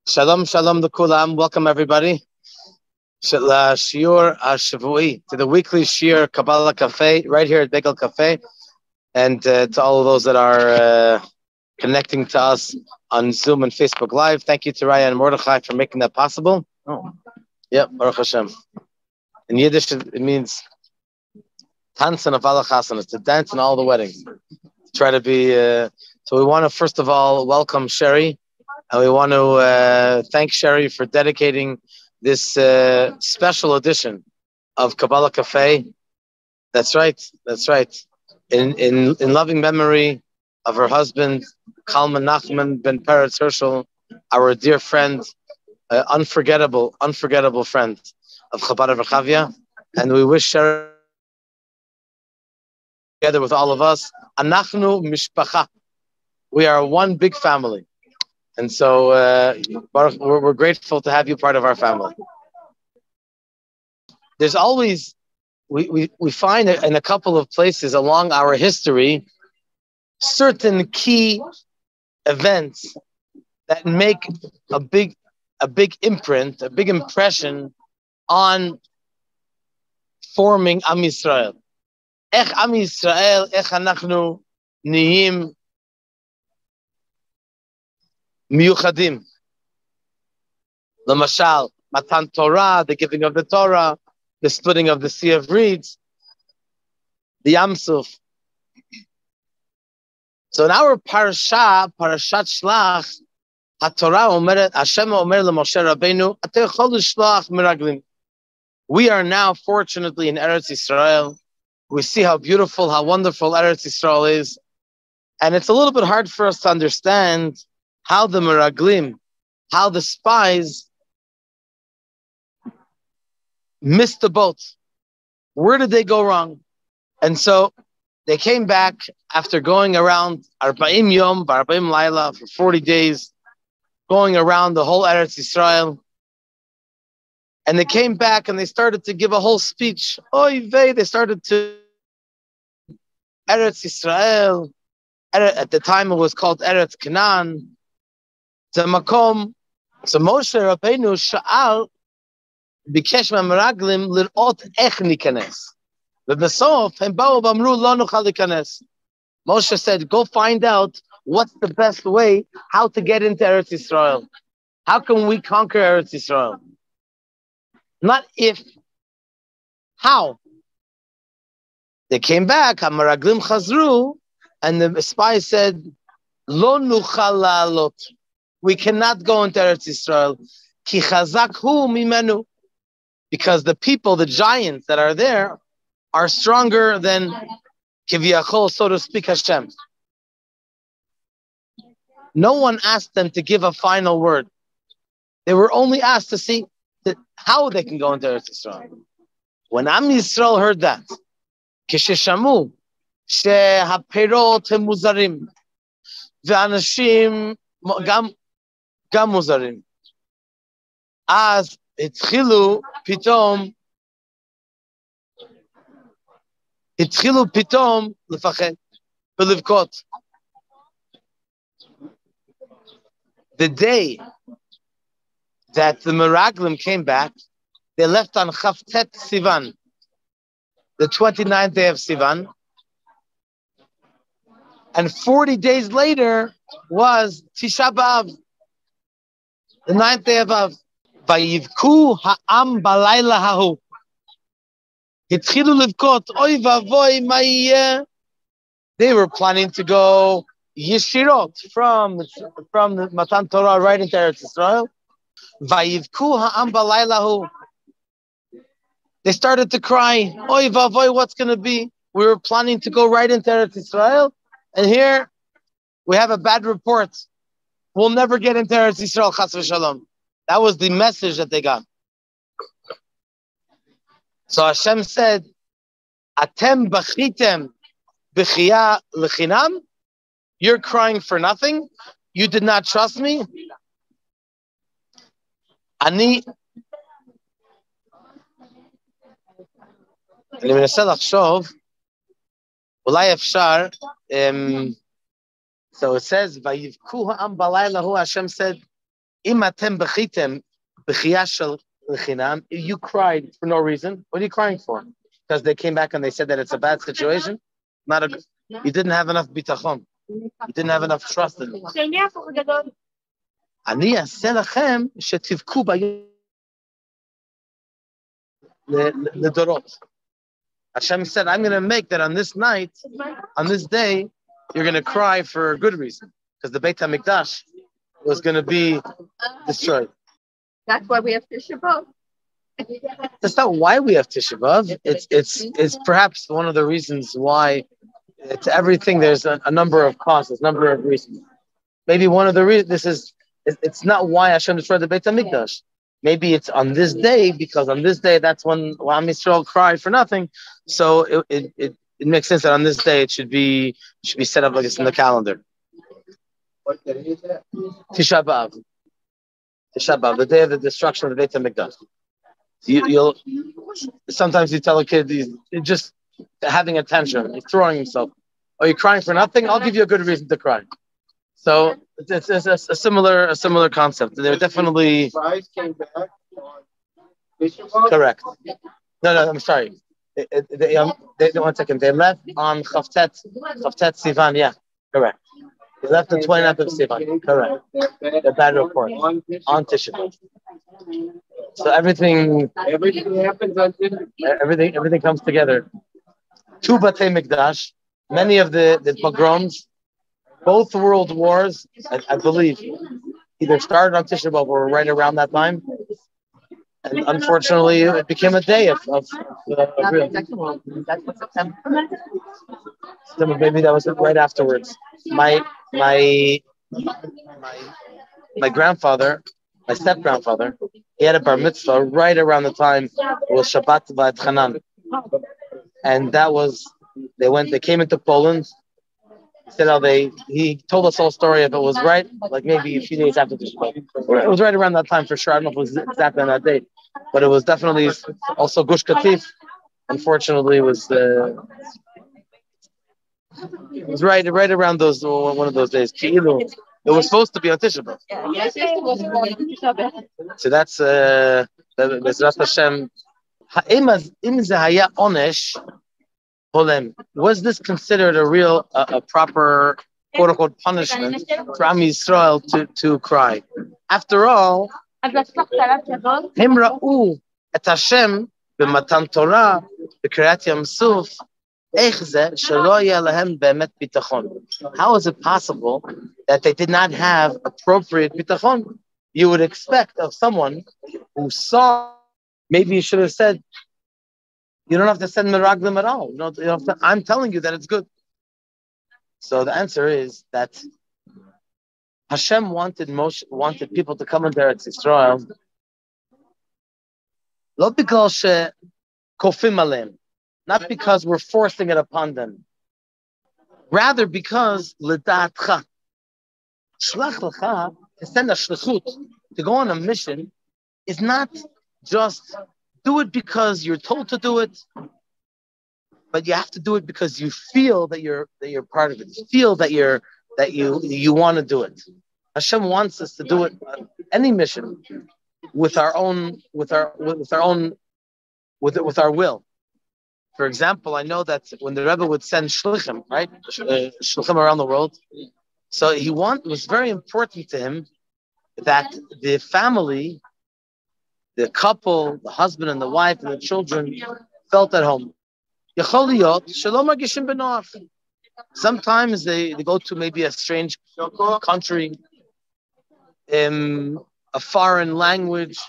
Shalom, shalom l'kulam. Welcome everybody. Shiur Shavui, to the weekly Shiur Kabbalah Café right here at Kabbalah Café, and to all of those that are connecting to us on Zoom and Facebook Live. Thank you to Raya and Mordechai for making that possible. Oh, yep, Baruch Hashem. In Yiddish, it means tanzen of alle chasanas, to dance in all the weddings. Try to be. So we want to first of all welcome Sherry. And we want to thank Sherry for dedicating this special edition of Kabbalah Café. That's right. In loving memory of her husband, Kalman Nachman ben Peretz Herschel, our dear friend, unforgettable friend of Chabad of Rechavia. And we wish Sherry, together with all of us, Anachnu Mishpacha. We are one big family. And so we're grateful to have you part of our family. There's always, we find in a couple of places along our history, certain key events that make a big imprint, a big impression on forming Am Yisrael. Ech Am Yisrael, ech anachnu niyim Miyuchadim. Lamashal, Matan Torah, the giving of the Torah, the splitting of the Sea of Reeds, the Yam Suf. So in our Parashat Shelach, HaTorah Omeret, Hashem Omer LeMoshe Rabbeinu, Ate Chol Shlach Miraglim. We are now, fortunately, in Eretz Yisrael. We see how beautiful, how wonderful Eretz Yisrael is. And it's a little bit hard for us to understand how the Meraglim, how the spies missed the boat. Where did they go wrong? And so they came back after going around Arba'im Yom, Arba'im Laila for 40 days, going around the whole Eretz Yisrael. And they came back and they started to give a whole speech. Oy vey, they started to Eretz Yisrael. At the time it was called Eretz Canaan. So Moshe Rabbeinu Sha'al bikesh ma'meraglim lirot ech nikanes. V'besof hem ba'u v'amru lo nuchal nikanes. Moshe said, go find out what's the best way, how to get into Eretz Yisrael. How can we conquer Eretz Yisrael? Not if, how. They came back, ha'meraglim chazru, and the spies said, lo nuchal la'alot. We cannot go into Eretz Yisrael. Ki chazak hu mimenu. Because the people, the giants that are there, are stronger than Kiviyachol, so to speak, Hashem. No one asked them to give a final word. They were only asked to see how they can go into Eretz Yisrael. When Am Yisrael heard that, Kisheshamu, shehaperot hemuzarim, ve'anashim גם מוזרים. אז התחילו פתאום לפחד ולבכות. The day that the Meraglim came back, they left on Chavtet Sivan, the 29th day of Sivan, and 40 days later was Tisha B'Av, the 9th day of Av. Vayivku ha'am balayla hahu. Hitchilu livkot. Oy vavoy ma yeh. They were planning to go yeshirot from the Matan Torah right into Eretz Yisrael. Vayivku ha'am balayla hahu. They started to cry. Oy vavoy, what's going to be? We were planning to go right into Eretz Yisrael, and here we have a bad report. We'll never get into Eretz Yisrael, chas v'shalom. That was the message that they got. So Hashem said, Atem bachitem b'chiyah l'chinam? You're crying for nothing? You did not trust me? אני מנסה לחשוב, אולי אפשר, so it says, Vayivku ha'am balayla hu, Hashem said, You cried for no reason. What are you crying for? Because they came back and they said that it's a bad situation? Not a. You didn't have enough bitachon. You didn't have enough trust in it. אני אעשה לכם שתבכו לדורות. Hashem said, I'm going to make that on this night, on this day, you're going to cry for a good reason. Because the Beit HaMikdash was going to be destroyed. That's why we have Tisha B'Av. That's not why we have Tisha B'Av. It's perhaps one of the reasons why to everything there's a number of causes, number of reasons. Maybe one of the reasons, it's not why Hashem destroyed the Beit HaMikdash. Maybe it's on this day, because on this day, that's when Am Yisrael cried for nothing. So it makes sense that on this day it should be set up like it's in the calendar. Tisha B'Av. Tisha B'Av, the day of the destruction of the Beit HaMikdash. Sometimes you tell a kid he's just having a tantrum, he's throwing himself. Are you crying for nothing? I'll give you a good reason to cry. So it's a similar concept. They're definitely correct. No, I'm sorry. They 1 second. They left on Chavtet Sivan. Yeah, correct. They left the 29th of Sivan. Correct. The bad report on Tisha B'Av. So everything happens on everything comes together. 2 Batei Mikdash, many of the pogroms, both world wars, I believe, either started on Tisha B'Av or right around that time. And unfortunately, it became a day of real. So maybe that was right afterwards. My grandfather, my step-grandfather, he had a bar mitzvah right around the time it was Shabbat V'at Chanan. And that was, they came into Poland. He said he told us the whole story if it was right, like maybe a few days after the Shabbat. It was right around that time for sure. I don't know if it was exactly on that date, but it was definitely also Gush Katif. Unfortunately, it was right around one of those days. It was supposed to be on Tisha B'Av. So that's Bezrat Hashem. Was this considered a proper, quote unquote, punishment for Am Yisrael to cry? After all, Him ra'u et Hashem b'matan Torah b'kriyat Yam Suf. How is it possible that they did not have appropriate bitachon? You would expect of someone who saw. Maybe you should have said, you don't have to send meraglim at all. You don't have to, I'm telling you that it's good. So the answer is that Hashem wanted people to come into Eretz Yisrael, not because we're forcing it upon them, rather because l'da'atcha, shlach l'cha, to send a shlichut, to go on a mission, is not just do it because you're told to do it, but you have to do it because you feel that you're part of it. You feel that you want to do it. Hashem wants us to do it on any mission with our will. For example, I know that when the Rebbe would send shlichim, right, shlichim around the world, so it was very important to him that the family, the couple, the husband and the wife and the children felt at home. Sometimes they go to maybe a strange country, a foreign language.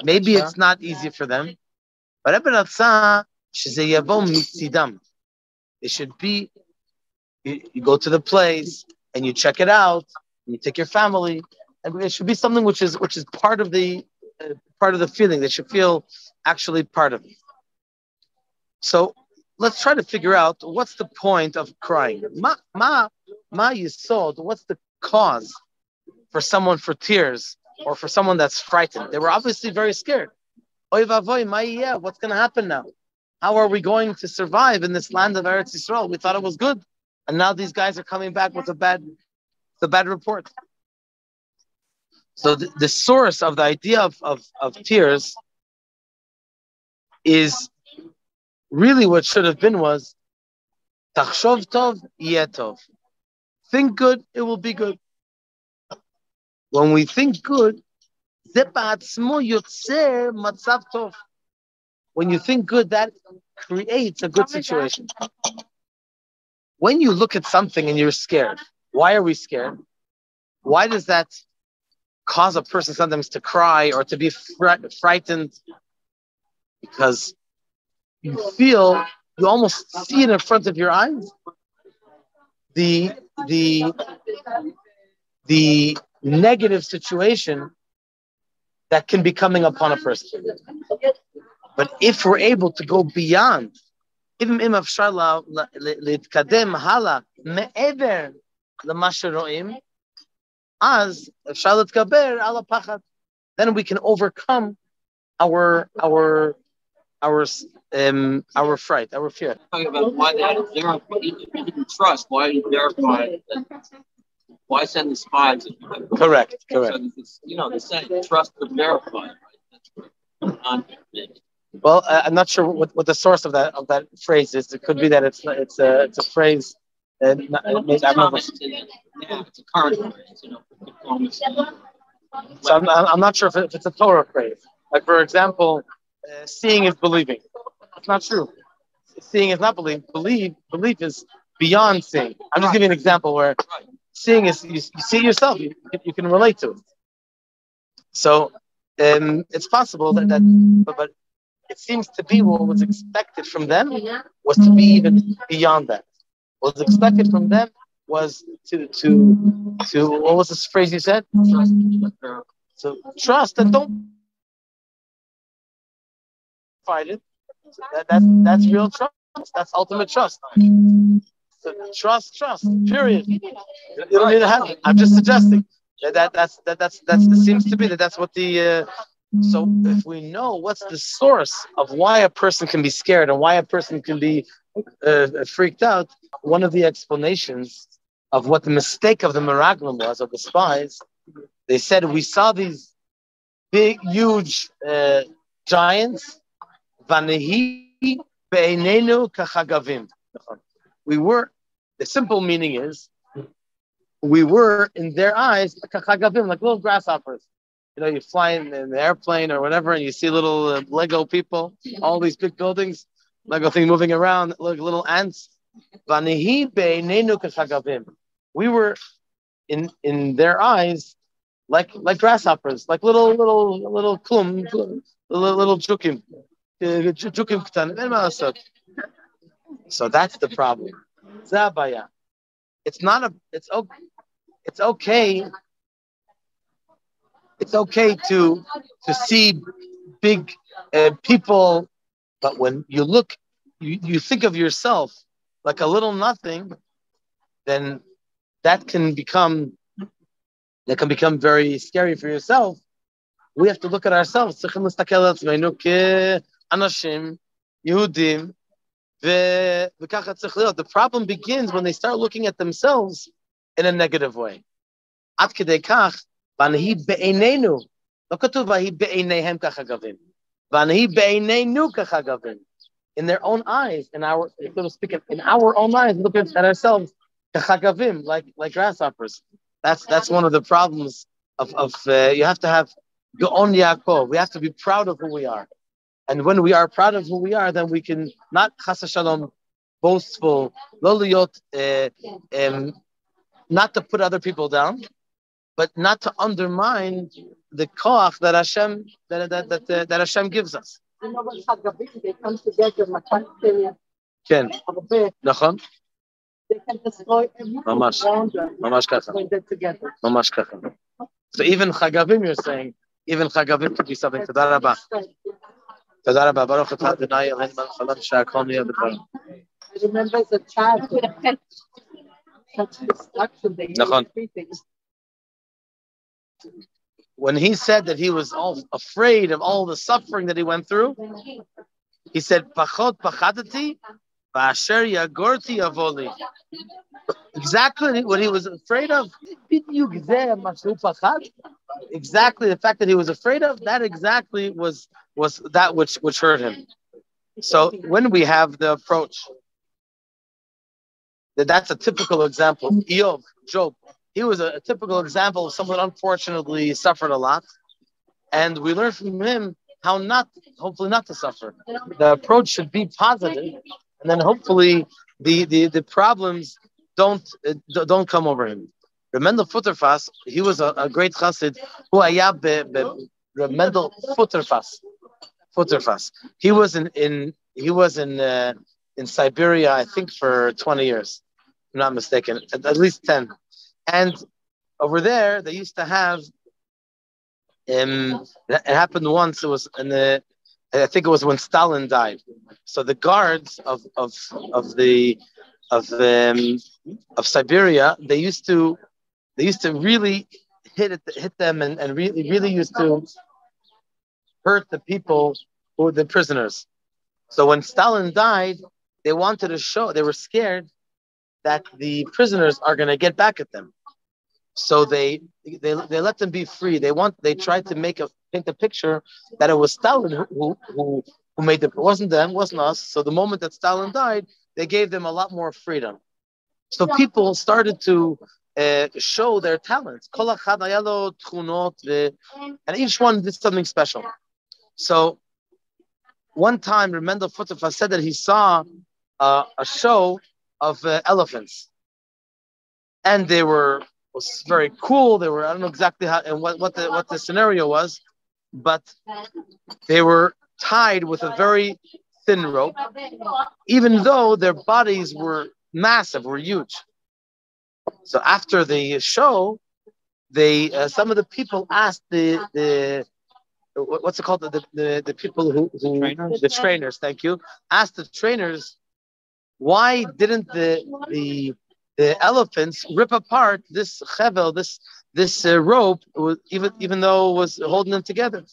Maybe it's not easy for them. But it should be, you go to the place and you check it out, and you take your family, and it should be something which is part of the feeling. They should feel actually part of it. So let's try to figure out what's the point of crying. Ma yisod, what's the cause for tears or for someone that's frightened? They were obviously very scared. Oy vavoy, what's going to happen now? How are we going to survive in this land of Eretz Yisrael? We thought it was good, and now these guys are coming back with a bad report. So the source of the idea of tears is really what should have been was Tachshov tov yeh tov. Think good, it will be good. When we think good, ze ba'atzmo yotzer matzav tov. When you think good, that creates a good situation. When you look at something and you're scared, why are we scared? Why does that cause a person sometimes to cry or to be frightened? Because you feel, you almost see it in front of your eyes, the negative situation that can be coming upon a person. But if we're able to go beyond, even אם אפשר להתקדם הלאה מעבר למה שרואים, אז אפשר להתגבר על הפחד. Then we can overcome our fright, our fear. Talking about why they had to verify, even trust, why you verify that, why send the spies? Correct. So it's, they say trust but verify, right? Well, I'm not sure what the source of that phrase is. It could be that it's a phrase. It's a current phrase, So I'm not sure if it's a Torah phrase. Like, for example, seeing is believing. It's not true. Seeing is not belief. Belief is beyond seeing. I'm just giving an example where seeing is you see yourself. You can relate to it. So it's possible that but it seems to be what was expected from them was to be even beyond that. What was expected from them was to what was this phrase you said? So trust and don't fight it. So that's real trust. That's ultimate trust. So trust. Period. You don't need to have it. I'm just suggesting that seems to be that's what the. So if we know what's the source of why a person can be scared and why a person can be freaked out, one of the explanations of what the mistake of the Meraglim was, of the spies, they said, we saw these big, huge giants, Vanehi be'einenu kachagavim. The simple meaning is, we were in their eyes, kachagavim, like little grasshoppers. You fly in the airplane or whatever, and you see little Lego people, all these big buildings, Lego thing moving around, like little ants. We were in their eyes like grasshoppers, like little klum, little jukim. So that's the problem. Zabaya. It's okay. It's okay to see big people, but when you look, you think of yourself like a little nothing, then that can become very scary for yourself. We have to look at ourselves. The problem begins when they start looking at themselves in a negative way. In their own eyes, in our own eyes, looking at ourselves, like grasshoppers. That's one of the problems of you have to have Gaon Yaakov. We have to be proud of who we are, and when we are proud of who we are, then we can not chas shalom boastful, loliyot, not to put other people down, but not to undermine the koach that Hashem that Hashem gives us. They come together, Ken, nachon. They can destroy everything around them when they're together. Mamash kacha. So even chagavim, you're saying, even chagavim could be something. Toda rabba. Toda rabba. Baruch atah Adonai Eloheinu melech haolam she'akol niyeh b'dvarim. I remember as a child, such destruction, they hate everything. When he said that he was all afraid of all the suffering that he went through, he said, "Pachot pachadati, v'asher yagorti avoli." Exactly what he was afraid of. exactly the fact that he was afraid of, that exactly was that which hurt him. So when we have the approach, that's a typical example. Job, he was a typical example of someone unfortunately suffered a lot. And we learn from him how hopefully not to suffer. The approach should be positive, and then hopefully the problems don't come over him. Mendel Futterfass, he was a great chassid who Mendel Futterfass. He was in Siberia, I think, for 20 years, if I'm not mistaken, at least 10. And over there, they used to have. It happened once. It was I think it was when Stalin died. So the guards of Siberia, they used to really hit them and really used to hurt the people who were the prisoners. So when Stalin died, they wanted to show, they were scared that the prisoners are going to get back at them. So they let them be free. They tried to paint a picture that it was Stalin who made it wasn't them, wasn't us. So the moment that Stalin died, they gave them a lot more freedom. So people started to show their talents. And each one did something special. So one time, Mendel Futterfass said that he saw a show of elephants, and they was very cool. They were, I don't know exactly how and what the scenario was, but they were tied with a very thin rope, even though their bodies were massive, were huge. So after the show, some of the people asked the what's it called, the people who the trainers, thank you, asked the trainers, why didn't the elephants rip apart this chevel, this rope, even though it was holding them together?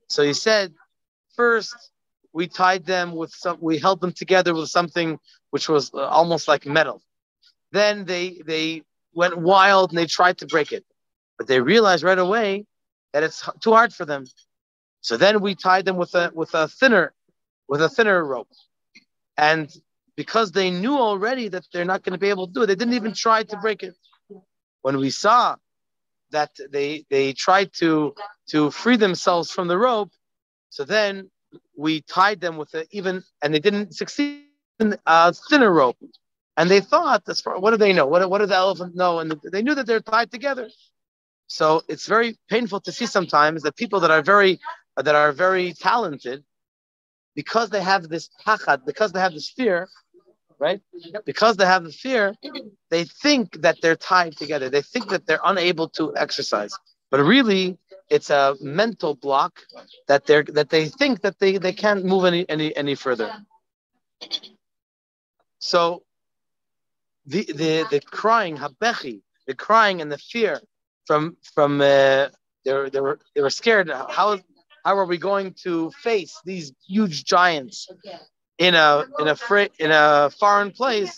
So he said, first we tied them we held them together with something which was almost like metal. Then they went wild and they tried to break it, but they realized right away that it's too hard for them. So then we tied them with a thinner rope, and because they knew already that they're not going to be able to do it, they didn't even try to break it. When we saw that they tried to free themselves from the rope, so then we tied them with and they didn't succeed in a thinner rope. And they thought, what do they know? What does the elephant know? And they knew that they're tied together. So it's very painful to see sometimes that people that are very talented, because they have this pachad, because they have this fear, right? Because they have the fear, they think that they're tied together. They think that they're unable to exercise. But really, it's a mental block that they think that they can't move any further. So the crying, habechi, the crying and the fear from they were scared. How are we going to face these huge giants in a foreign place?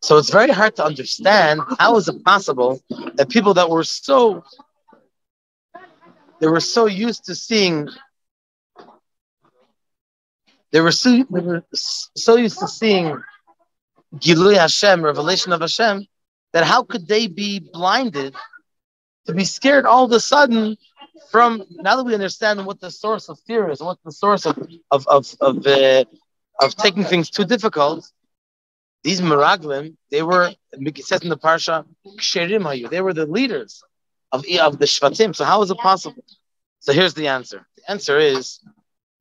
So it's very hard to understand how is it possible that people that were so used to seeing, they were so used to seeing Gilui Hashem, revelation of Hashem, that how could they be blinded to be scared all of a sudden from, now that we understand what the source of fear is, what the source of taking things too difficult. These Meraglim, it says in the Parsha, Ksherim Hayu, they were the leaders of the Shvatim. So how is it possible? So here's the answer. The answer is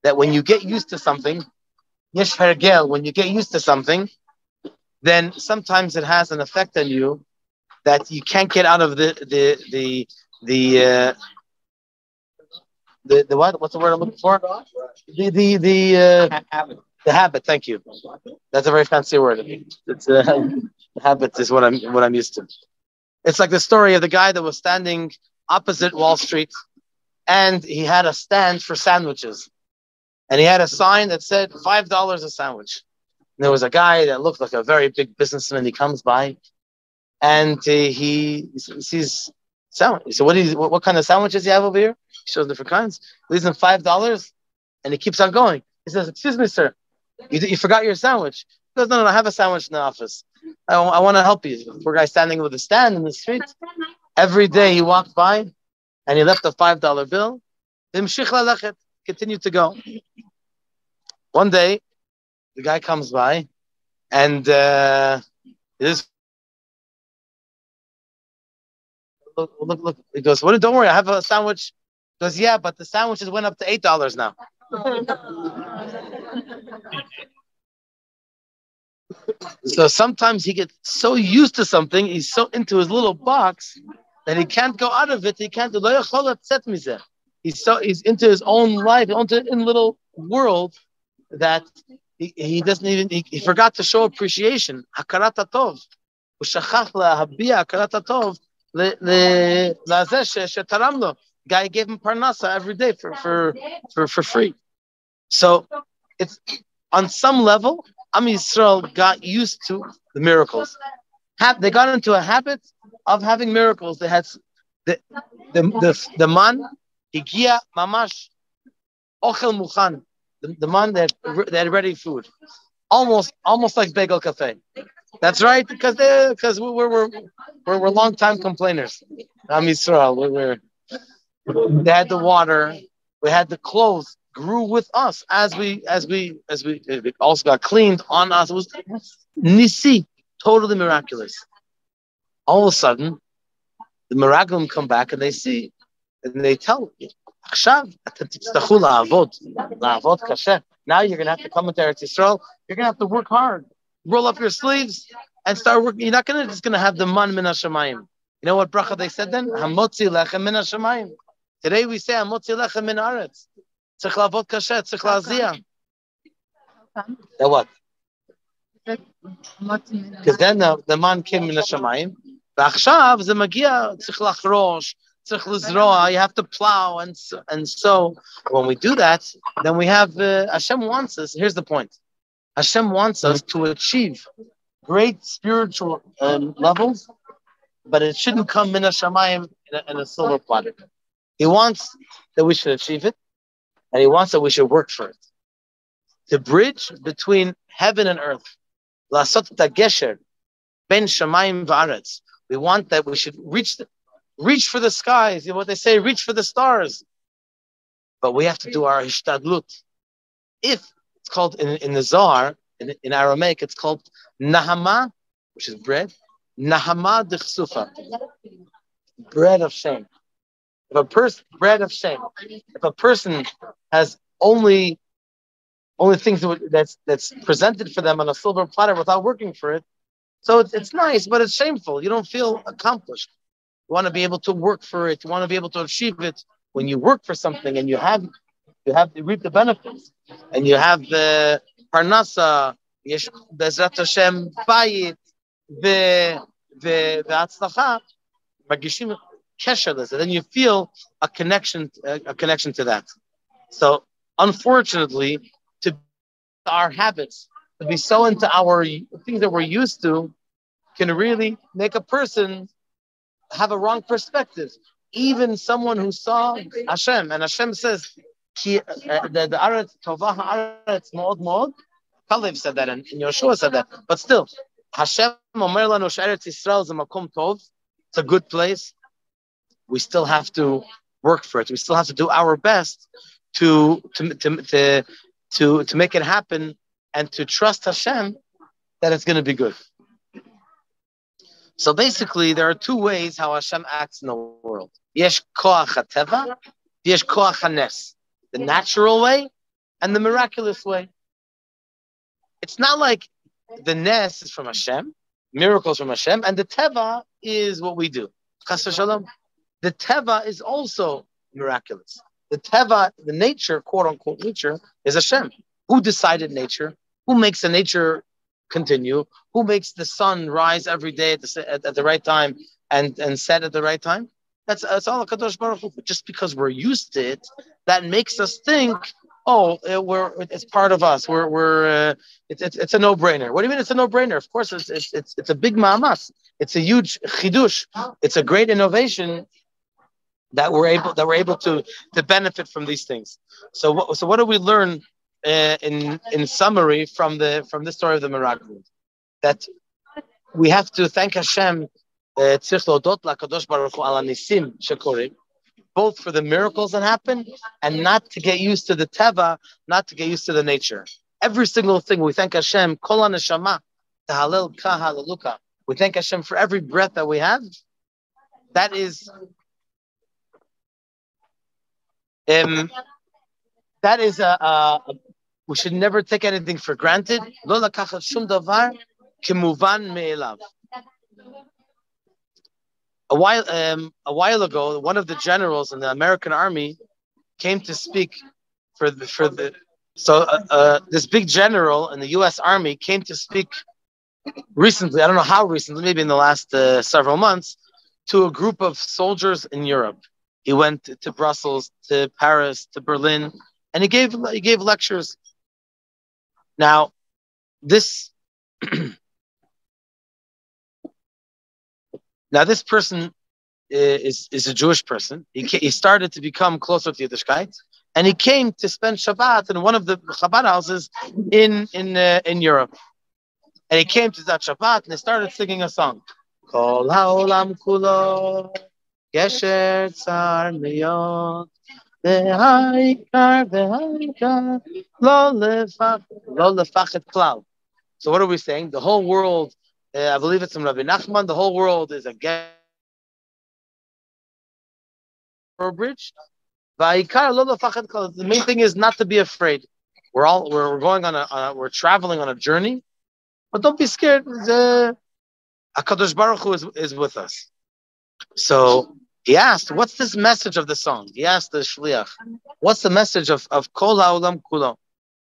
that when you get used to something, Yesh Hergel, when you get used to something, then sometimes it has an effect on you that you can't get out of the what? What's the word I'm looking for? Habit. The habit. Thank you. That's a very fancy word. It's habit is what I'm used to. It's like the story of the guy that was standing opposite Wall Street, and he had a stand for sandwiches, and he had a sign that said $5 a sandwich. And there was a guy that looked like a very big businessman. He comes by, and he sees sandwich. So what kind of sandwiches do you have over here? He shows different kinds. He leaves him $5, and he keeps on going. He says, "Excuse me, sir, you forgot your sandwich." He goes, "No, I have a sandwich in the office. I want to help you." Poor guy standing with a stand in the street. Every day he walked by, and he left a $5 bill. Continued to go. One day, the guy comes by, and this. Look. He goes, "What? Don't worry, I have a sandwich." He goes, "Yeah, but the sandwiches went up to $8 now." So sometimes he gets so used to something, he's so into his little box that he can't go out of it. He can't do. He's into his own life, into a little world that he doesn't even. He forgot to show appreciation. Hakarat hatov, u'shachach lahabia hakarat hatov lazeh shetaram lo. Guy gave him parnasa every day for free. So it's on some level, Am Yisrael got used to the miracles. They got into a habit of having miracles. They had the man higia mamash ochel muchan. The man that had ready food, almost like Bagel Café. That's right, because we're long time complainers. Am Yisrael, they had the water, we had the clothes, grew with us as we it also got cleaned on us. It was nisi, totally miraculous. All of a sudden, the Meraglim come back and they see, and they tell you, now you're gonna have to come into Eretz Yisrael. You're gonna have to work hard, roll up your sleeves, and start working. You're not just gonna have the man min hashamayim. You know what bracha they said then? Hamotzi lechem min hashamayim. Today we say hamotzi lechem min aretz. Tzich lavot kasher, tzich lazia. That what? Because then the man came min hashamayim. V'achshav ze magia tzich lachrosh. You have to plow and so when we do that, then we have Hashem wants us. Here's the point: Hashem wants us to achieve great spiritual levels, but it shouldn't come min hashamayim in a silver platter. He wants that we should achieve it, and He wants that we should work for it. The bridge between heaven and earth, lasot gesher ben shamayim v'aretz. We want that we should reach for the skies. You know what they say, reach for the stars. But we have to do our hishtadlut. If it's called in the Zohar, in Aramaic, it's called nahama, which is bread. Nahama d'chsufa, bread of shame. Bread of shame. If a person has only things that's presented for them on a silver platter without working for it, so it's nice, but it's shameful. You don't feel accomplished. You want to be able to work for it. You want to be able to achieve it. When you work for something and you reap the benefits, and you have the parnasa, yesh bezrat Hashem bayit, the atzlacha, magishim kesherless, and then you feel a connection to that. So, unfortunately, to our habits, to be so into our things that we're used to, can really make a person have a wrong perspective. Even someone who saw Hashem, and Hashem says, the Aretz Tovah Haaretz Mod Mod. Kalev said that, and Yoshua said that. But still, Hashem Omer Lanu She'eretz Yisrael is a Makom Tov. It's a good place. We still have to work for it. We still have to do our best to make it happen, and to trust Hashem that it's going to be good. So basically, there are two ways how Hashem acts in the world. Yesh koach hateva, yesh koach hanes. The natural way and the miraculous way. It's not like the nes is from Hashem, miracles from Hashem, and the teva is what we do. Chas v'shalom. The teva is also miraculous. The teva, the nature, quote unquote nature, is Hashem. Who decided nature? Who makes the nature continue? Who makes the sun rise every day at the right time and set at the right time? That's all HaKadosh Baruch Hu. But just because we're used to it, that makes us think it's part of us. It's a no-brainer. What do you mean it's a no-brainer? Of course, it's a big ma'amas. It's a huge chidush. It's a great innovation that we're able to benefit from these things. So what do we learn in summary from the story of the Meraglim? That we have to thank Hashem, both for the miracles that happen and not to get used to the teva, not to get used to the nature. Every single thing we thank Hashem, kol haneshama, tahalel ka haleluka. We thank Hashem for every breath that we have. That is we should never take anything for granted. Lo lakachat shum davar kimuvan me'elav. A while ago, one of the generals in the American Army came to speak this big general in the U.S. Army came to speak recently. I don't know how recently, maybe in the last several months, to a group of soldiers in Europe. He went to Brussels, to Paris, to Berlin, and he gave lectures. Now, this person is a Jewish person. He started to become closer to Yiddishkeit, and he came to spend Shabbat in one of the Chabad houses in Europe. And he came to that Shabbat and they started singing a song. Kol haolam kulo gesher tzar meyot v'haikar lo lefachet klal. So what are we saying? The whole world, I believe it's from Rabbi Nachman, the whole world is a gesher bridge. V'haikar lo lefachet klal. The main thing is not to be afraid. We're going on we're traveling on a journey. But don't be scared. HaKadosh Baruch Hu is with us. So he asked, what's this message of the song? He asked the Shliach, what's the message of Kol HaOlam Kulo?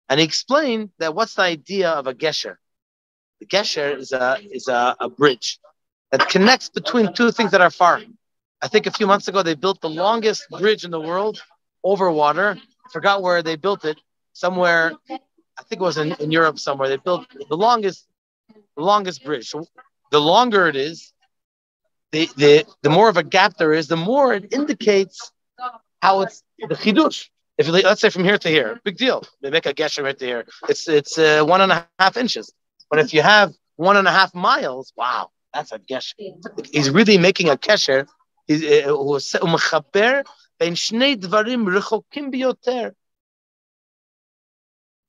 And he explained that what's the idea of a gesher? The gesher is a bridge that connects between two things that are far. I think a few months ago they built the longest bridge in the world over water. I forgot where they built it. Somewhere, I think it was in Europe somewhere. They built the longest bridge. So the longer it is, the more of a gap there is, the more it indicates how it's the chidush. If you, let's say from here to here, big deal. They make a gesher right to here. It's 1.5 inches. But if you have 1.5 miles, wow, that's a gesher. He's really making a gesher. He's umechaber ben shnei dvarim rechokim biyoter.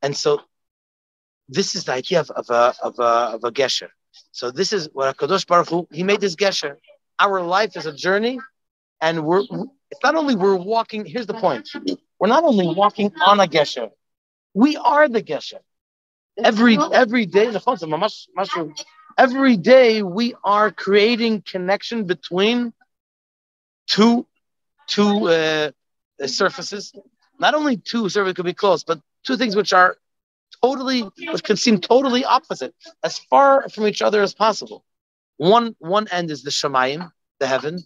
And so this is the idea of a gesher. So this is what HaKadosh Baruch Hu, he made this gesher. Our life is a journey, and it's not only we're walking, here's the point. We're not only walking on a gesher, we are the gesher. Every day we are creating connection between two surfaces. Not only two surfaces could be close, but two things which can seem totally opposite, as far from each other as possible. One end is the Shamayim, the heaven,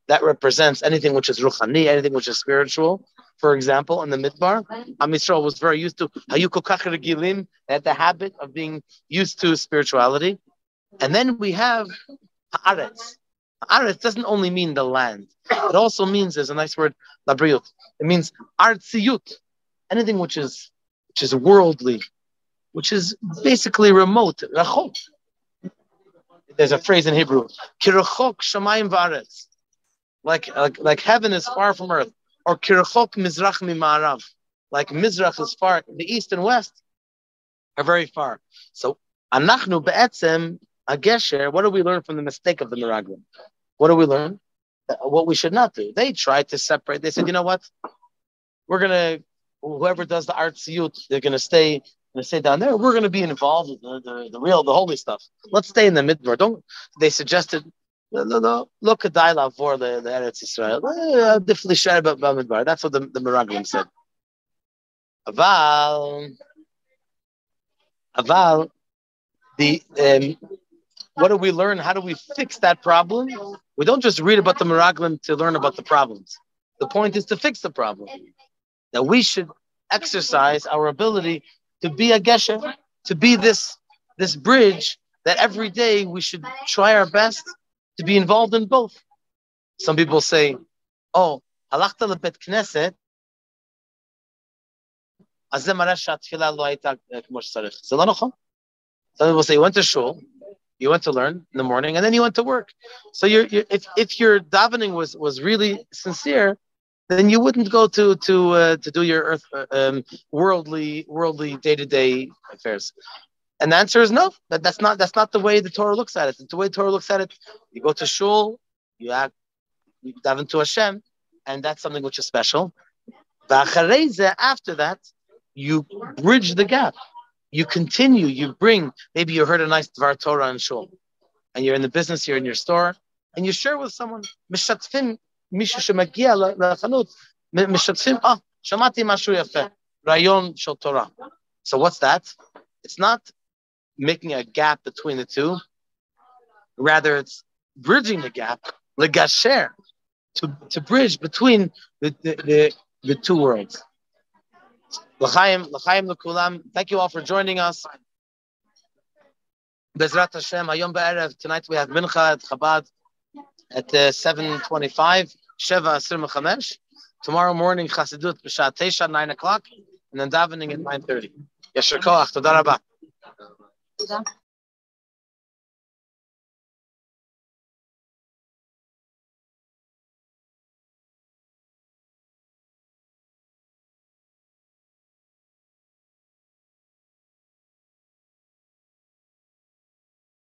that represents anything which is Ruchani, anything which is spiritual. For example, in the Midbar, Am Yisrael was very used to Hayu Kol Kach Regilim, they had the habit of being used to spirituality. And then we have Haaretz. Haaretz doesn't only mean the land. It also means, there's a nice word, Labriut. It means Artziyut, anything which is worldly, which is basically remote. Rachok. There's a phrase in Hebrew, Kirachok Shamayim V'aretz, like heaven is far from earth, or Kirachok Mizrach Mimarav, like Mizrach is far. The east and west are very far. So Anachnu Be'etzem Agesher. What do we learn from the mistake of the Meraglim? What do we learn? What we should not do. They tried to separate. They said, you know what? Whoever does the artziyut, they're going to stay down there. We're going to be involved with the holy stuff. Let's stay in the midbar. They suggested, no, look at dialogue for the Eretz Yisrael. Differently shared about midbar. That's what the Meraglim said. Aval, what do we learn? How do we fix that problem? We don't just read about the Meraglim to learn about the problems. The point is to fix the problem. That we should exercise our ability to be a gesher, to be this bridge that every day we should try our best to be involved in both. Some people say, oh, halachta lebet knesset, some people say you went to shul, you went to learn in the morning, and then you went to work. So if your davening was really sincere, then you wouldn't go to do your worldly day-to-day affairs. And the answer is no. That's not the way the Torah looks at it. The way the Torah looks at it, you go to shul, you daven to Hashem, and that's something which is special. After that, you bridge the gap. You continue, you bring, maybe you heard a nice Dvar Torah in shul, and you're in the business, you're in your store, and you share with someone, mishatfim, mishu shemagia lachanut, mishatfim, shamati mashu yafeh, rayon shel Torah. So what's that? It's not making a gap between the two, rather it's bridging the gap, legasher, to bridge between the two worlds. L'chaim l'kulam. Thank you all for joining us. Bezrat Hashem, Hayom Be'erev. Tonight we have Mincha at Chabad at 7:25, Sheva Asir Mechamesh. Tomorrow morning Chasidut b'Shah Teisha 9 o'clock, and then davening at 9:30. Yasher Koach. Toda Rabba.